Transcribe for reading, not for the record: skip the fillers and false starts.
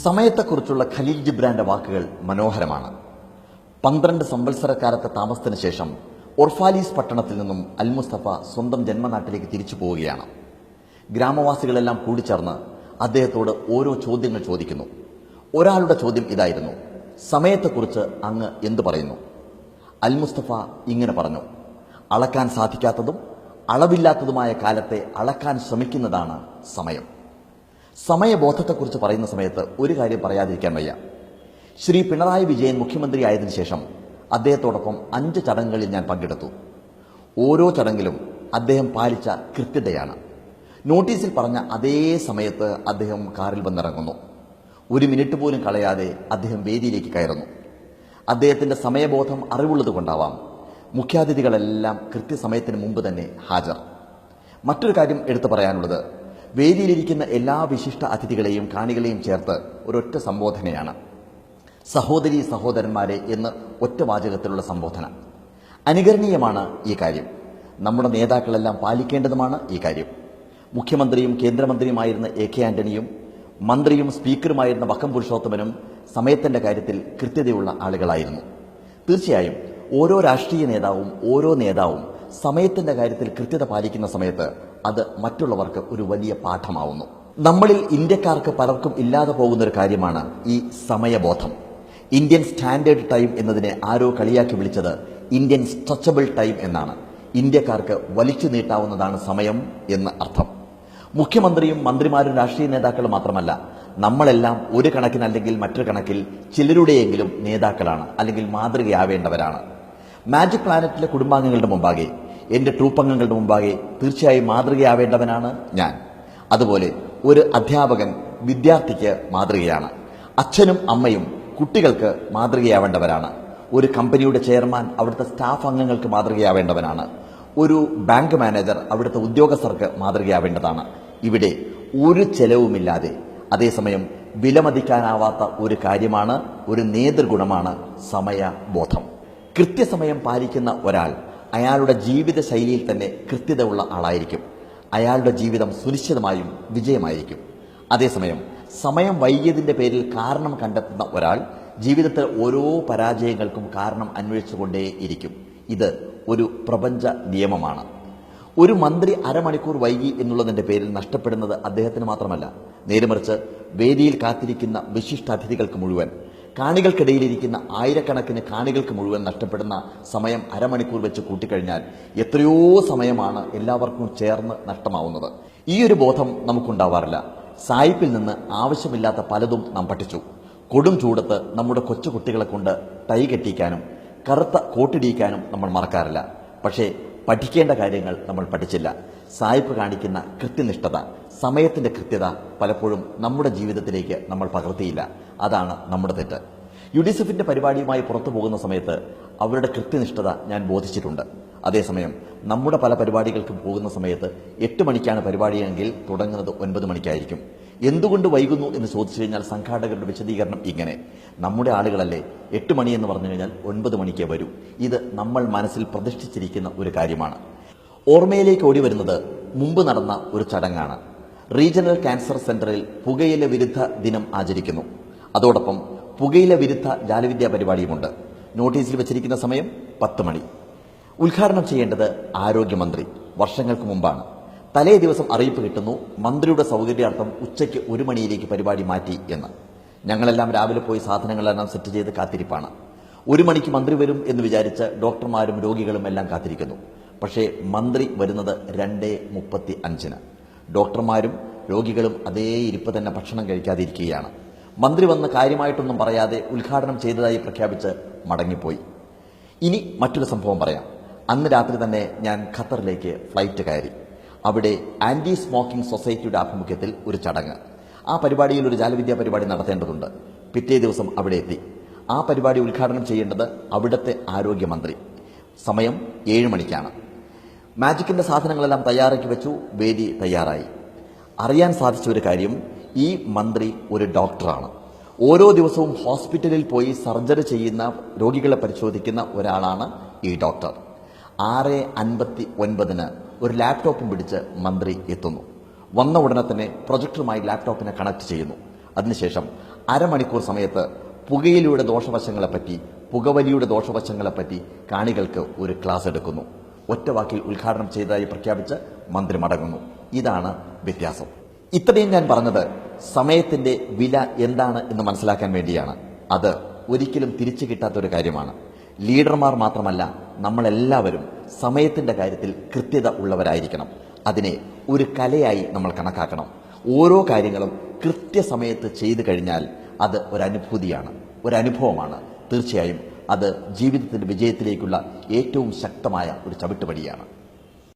സമയത്തെക്കുറിച്ചുള്ള ഖലീൽ ജിബ്രാന്റെ വാക്കുകൾ മനോഹരമാണ്. 12 സംവത്സരക്കാലത്തെ താമസത്തിന് ശേഷം ഒർഫാലീസ് പട്ടണത്തിൽ നിന്നും അൽ മുസ്തഫ സ്വന്തം ജന്മനാട്ടിലേക്ക് തിരിച്ചു പോവുകയാണ്. ഗ്രാമവാസികളെല്ലാം കൂടിച്ചേർന്ന് അദ്ദേഹത്തോട് ഓരോ ചോദ്യങ്ങൾ ചോദിക്കുന്നു. ഒരാളുടെ ചോദ്യം ഇതായിരുന്നു: സമയത്തെക്കുറിച്ച് അങ്ങ് എന്തു പറയുന്നു? അൽ മുസ്തഫ ഇങ്ങനെ പറഞ്ഞു: അളക്കാൻ സാധിക്കാത്തതും അളവില്ലാത്തതുമായ കാലത്തെ അളക്കാൻ ശ്രമിക്കുന്നതാണ് സമയം. സമയബോധത്തെക്കുറിച്ച് പറയുന്ന സമയത്ത് ഒരു കാര്യം പറയാതിരിക്കാൻ വയ്യ. ശ്രീ പിണറായി വിജയൻ മുഖ്യമന്ത്രിയായതിനു ശേഷം അദ്ദേഹത്തോടൊപ്പം 5 ചടങ്ങുകളിൽ ഞാൻ പങ്കെടുത്തു. ഓരോ ചടങ്ങിലും അദ്ദേഹം പാലിച്ച കൃത്യതയാണ്. നോട്ടീസിൽ പറഞ്ഞ അതേ സമയത്ത് അദ്ദേഹം കാറിൽ വന്നിറങ്ങുന്നു. 1 മിനിറ്റ് പോലും കളയാതെ അദ്ദേഹം വേദിയിലേക്ക് കയറുന്നു. അദ്ദേഹത്തിന്റെ സമയബോധം അറിവുള്ളതുകൊണ്ടാവാം മുഖ്യാതിഥികളെല്ലാം കൃത്യസമയത്തിന് മുമ്പ് തന്നെ ഹാജർ. മറ്റൊരു കാര്യം എടുത്തു പറയാനുള്ളത്, വേദിയിലിരിക്കുന്ന എല്ലാ വിശിഷ്ട അതിഥികളെയും കാണികളെയും ചേർത്ത് ഒരൊറ്റ സംബോധനയാണ്: സഹോദരീ സഹോദരന്മാരെ എന്ന് ഒറ്റ വാചകത്തിലുള്ള സംബോധന. അനുകരണീയമാണ് ഈ കാര്യം. നമ്മുടെ നേതാക്കളെല്ലാം പാലിക്കേണ്ടതുമാണ് ഈ കാര്യം. മുഖ്യമന്ത്രിയും കേന്ദ്രമന്ത്രിയുമായിരുന്ന AK ആന്റണിയും മന്ത്രിയും സ്പീക്കറുമായിരുന്ന വക്കം പുരുഷോത്തമനും സമയത്തിന്റെ കാര്യത്തിൽ കൃത്യതയുള്ള ആളുകളായിരുന്നു. തീർച്ചയായും ഓരോ രാഷ്ട്രീയ നേതാവും ഓരോ നേതാവും സമയത്തിന്റെ കാര്യത്തിൽ കൃത്യത പാലിക്കുന്ന സമയത്ത് അത് മറ്റുള്ളവർക്ക് ഒരു വലിയ പാഠമാവുന്നു. നമ്മളിൽ ഇന്ത്യക്കാർക്ക് പലർക്കും ഇല്ലാതെ പോകുന്ന ഒരു കാര്യമാണ് ഈ സമയബോധം. ഇന്ത്യൻ സ്റ്റാൻഡേർഡ് ടൈം എന്നതിനെ ആരോ കളിയാക്കി വിളിച്ചത് ഇന്ത്യൻ സ്ട്രെച്ചബിൾ ടൈം എന്നാണ്. ഇന്ത്യക്കാർക്ക് വലിച്ചു നീട്ടാവുന്നതാണ് സമയം എന്ന് അർത്ഥം. മുഖ്യമന്ത്രിയും മന്ത്രിമാരും രാഷ്ട്രീയ നേതാക്കളും മാത്രമല്ല, നമ്മളെല്ലാം ഒരു കണക്കിന് അല്ലെങ്കിൽ മറ്റൊരു കണക്കിൽ ചിലരുടെയെങ്കിലും നേതാക്കളാണ്, അല്ലെങ്കിൽ മാതൃകയാവേണ്ടവരാണ്. മാജിക് പ്ലാനറ്റിലെ കുടുംബാംഗങ്ങളുടെ മുമ്പാകെ, എന്റെ ട്രൂപ്പ് അംഗങ്ങളുടെ മുമ്പാകെ തീർച്ചയായും മാതൃകയാവേണ്ടവനാണ് ഞാൻ. അതുപോലെ ഒരു അധ്യാപകൻ വിദ്യാർത്ഥിക്ക് മാതൃകയാണ്. അച്ഛനും അമ്മയും കുട്ടികൾക്ക് മാതൃകയാവേണ്ടവരാണ്. ഒരു കമ്പനിയുടെ ചെയർമാൻ അവിടുത്തെ സ്റ്റാഫ് അംഗങ്ങൾക്ക് മാതൃകയാവേണ്ടവനാണ്. ഒരു ബാങ്ക് മാനേജർ അവിടുത്തെ ഉദ്യോഗസ്ഥർക്ക് മാതൃകയാവേണ്ടതാണ്. ഇവിടെ ഒരു ചെലവുമില്ലാതെ, അതേസമയം വിലമതിക്കാനാവാത്ത ഒരു കാര്യമാണ്, ഒരു നേതൃഗുണമാണ് സമയബോധം. കൃത്യസമയം പാലിക്കുന്ന ഒരാൾ അയാളുടെ ജീവിത ശൈലിയിൽ തന്നെ കൃത്യത ഉള്ള ആളായിരിക്കും. അയാളുടെ ജീവിതം സുനിശ്ചിതമായും വിജയമായിരിക്കും. അതേസമയം സമയം വൈകിയതിന്റെ പേരിൽ കാരണം കണ്ടെത്തുന്ന ഒരാൾ ജീവിതത്തിൽ ഓരോ പരാജയങ്ങൾക്കും കാരണം അന്വേഷിച്ചുകൊണ്ടേയിരിക്കും. ഇത് ഒരു പ്രപഞ്ച നിയമമാണ്. ഒരു മന്ത്രി അരമണിക്കൂർ വൈകി എന്നുള്ളതിന്റെ പേരിൽ നഷ്ടപ്പെടുന്നത് അദ്ദേഹത്തിന് മാത്രമല്ല, നേരെമറിച്ച് വേദിയിൽ കാത്തിരിക്കുന്ന വിശിഷ്ടാതിഥികൾക്ക് മുഴുവൻ, കാണികൾക്കിടയിലിരിക്കുന്ന ആയിരക്കണക്കിന് കാണികൾക്ക് മുഴുവൻ നഷ്ടപ്പെടുന്ന സമയം അരമണിക്കൂർ വെച്ച് കൂട്ടിക്കഴിഞ്ഞാൽ എത്രയോ സമയമാണ് എല്ലാവർക്കും ചേർന്ന് നഷ്ടമാവുന്നത്. ഈ ഒരു ബോധം നമുക്കുണ്ടാവാറില്ല. സായിപ്പിൽ നിന്ന് ആവശ്യമില്ലാത്ത പലതും നാം പഠിച്ചു. കൊടും ചൂടത്ത് നമ്മുടെ കൊച്ചു കുട്ടികളെ കൊണ്ട് ടൈ കെട്ടിക്കാനും കറുത്ത കോട്ടിടിക്കാനും നമ്മൾ മറക്കാറില്ല. പക്ഷേ പഠിക്കേണ്ട കാര്യങ്ങൾ നമ്മൾ പഠിച്ചില്ല. സായിപ്പ് കാണിക്കുന്ന കൃത്യനിഷ്ഠത, സമയത്തിന്റെ കൃത്യത പലപ്പോഴും നമ്മുടെ ജീവിതത്തിലേക്ക് നമ്മൾ പകർത്തിയില്ല. അതാണ് നമ്മുടെ തെറ്റ്. യുഡിസെഫിന്റെ പരിപാടിയുമായി പുറത്തു പോകുന്ന സമയത്ത് അവരുടെ കൃത്യനിഷ്ഠത ഞാൻ ബോധിച്ചിട്ടുണ്ട്. അതേസമയം നമ്മുടെ പല പരിപാടികൾക്കും പോകുന്ന സമയത്ത് 8 മണിക്കാണ് പരിപാടിയെങ്കിൽ തുടങ്ങുന്നത് 9 മണിക്കായിരിക്കും. എന്തുകൊണ്ട് വൈകുന്നു എന്ന് ചോദിച്ചു കഴിഞ്ഞാൽ സംഘാടകരുടെ വിശദീകരണം ഇങ്ങനെ: നമ്മുടെ ആളുകളല്ലേ, 8 മണി എന്ന് പറഞ്ഞു കഴിഞ്ഞാൽ 9 മണിക്കേ വരൂ. ഇത് നമ്മൾ മനസ്സിൽ പ്രതിഷ്ഠിച്ചിരിക്കുന്ന ഒരു കാര്യമാണ്. ഓർമ്മയിലേക്ക് ഓടി വരുന്നത് മുമ്പ് നടന്ന ഒരു ചടങ്ങാണ്. റീജിയണൽ ക്യാൻസർ സെന്ററിൽ പുകയില വിരുദ്ധ ദിനം ആചരിക്കുന്നു. അതോടൊപ്പം പുകയില വിരുദ്ധ ജാലവിദ്യാ പരിപാടിയുമുണ്ട്. നോട്ടീസിൽ വെച്ചിരിക്കുന്ന സമയം 10 മണി. ഉദ്ഘാടനം ചെയ്യേണ്ടത് ആരോഗ്യമന്ത്രി. വർഷങ്ങൾക്ക് മുമ്പാണ്. തലേ ദിവസം അറിയിപ്പ് കിട്ടുന്നു, മന്ത്രിയുടെ സൗകര്യാർത്ഥം ഉച്ചയ്ക്ക് 1 മണിയിലേക്ക് പരിപാടി മാറ്റി എന്ന്. ഞങ്ങളെല്ലാം രാവിലെ പോയി സാധനങ്ങളെല്ലാം സെറ്റ് ചെയ്ത് കാത്തിരിപ്പാണ്. 1 മണിക്ക് മന്ത്രി വരും എന്ന് വിചാരിച്ച് ഡോക്ടർമാരും രോഗികളും എല്ലാം കാത്തിരിക്കുന്നു. പക്ഷേ മന്ത്രി വരുന്നത് 2:35. ഡോക്ടർമാരും രോഗികളും അതേ ഇരിപ്പ് തന്നെ ഭക്ഷണം കഴിക്കാതിരിക്കുകയാണ്. മന്ത്രി വന്ന് കാര്യമായിട്ടൊന്നും പറയാതെ ഉദ്ഘാടനം ചെയ്തതായി പ്രഖ്യാപിച്ച് മടങ്ങിപ്പോയി. ഇനി മറ്റൊരു സംഭവം പറയാം. അന്ന് രാത്രി തന്നെ ഞാൻ ഖത്തറിലേക്ക് ഫ്ലൈറ്റ് കയറി. അവിടെ ആന്റി സ്മോക്കിംഗ് സൊസൈറ്റിയുടെ ആഭിമുഖ്യത്തിൽ ഒരു ചടങ്ങ്. ആ പരിപാടിയിൽ ഒരു ജാലവിദ്യാ പരിപാടി നടത്തേണ്ടതുണ്ട്. പിറ്റേ ദിവസം അവിടെ എത്തി. ആ പരിപാടി ഉദ്ഘാടനം ചെയ്യേണ്ടത് അവിടുത്തെ ആരോഗ്യമന്ത്രി. സമയം 7 മണിക്കാണ്. മാജിക്കിന്റെ സാധനങ്ങളെല്ലാം തയ്യാറാക്കി വെച്ചു. വേദി തയ്യാറായി. അറിയാൻ സാധിച്ച ഒരു കാര്യം, ഈ മന്ത്രി ഒരു ഡോക്ടറാണ്. ഓരോ ദിവസവും ഹോസ്പിറ്റലിൽ പോയി സർജറി ചെയ്യുന്ന, രോഗികളെ പരിശോധിക്കുന്ന ഒരാളാണ് ഈ ഡോക്ടർ. 6:59 ഒരു ലാപ്ടോപ്പും പിടിച്ച് മന്ത്രി എത്തുന്നു. വന്ന ഉടനെ തന്നെ പ്രൊജക്ടറുമായി ലാപ്ടോപ്പിനെ കണക്ട് ചെയ്യുന്നു. അതിനുശേഷം അരമണിക്കൂർ സമയത്ത് പുകയിലയുടെ ദോഷവശങ്ങളെപ്പറ്റി, പുകവലിയുടെ ദോഷവശങ്ങളെപ്പറ്റി കാണികൾക്ക് ഒരു ക്ലാസ് എടുക്കുന്നു. ഒറ്റവാക്കിൽ ഉദ്ഘാടനം ചെയ്തതായി പ്രഖ്യാപിച്ച് മന്ത്രി മടങ്ങുന്നു. ഇതാണ് വ്യത്യാസം. ഇത്രയും ഞാൻ പറഞ്ഞത് സമയത്തിന്റെ വില എന്താണ് എന്ന് മനസ്സിലാക്കാൻ വേണ്ടിയാണ്. അത് ഒരിക്കലും തിരിച്ചു കിട്ടാത്തൊരു കാര്യമാണ്. ലീഡർമാർ മാത്രമല്ല, നമ്മളെല്ലാവരും സമയത്തിന്റെ കാര്യത്തിൽ കൃത്യത ഉള്ളവരായിരിക്കണം. അതിനെ ഒരു കലയായി നമ്മൾ കണക്കാക്കണം. ഓരോ കാര്യങ്ങളും കൃത്യസമയത്ത് ചെയ്തു കഴിഞ്ഞാൽ അത് ഒരനുഭൂതിയാണ്, ഒരനുഭവമാണ്. തീർച്ചയായും അത് ജീവിതത്തിന്റെ വിജയത്തിലേക്കുള്ള ഏറ്റവും ശക്തമായ ഒരു ചവിട്ടുപടിയാണ്.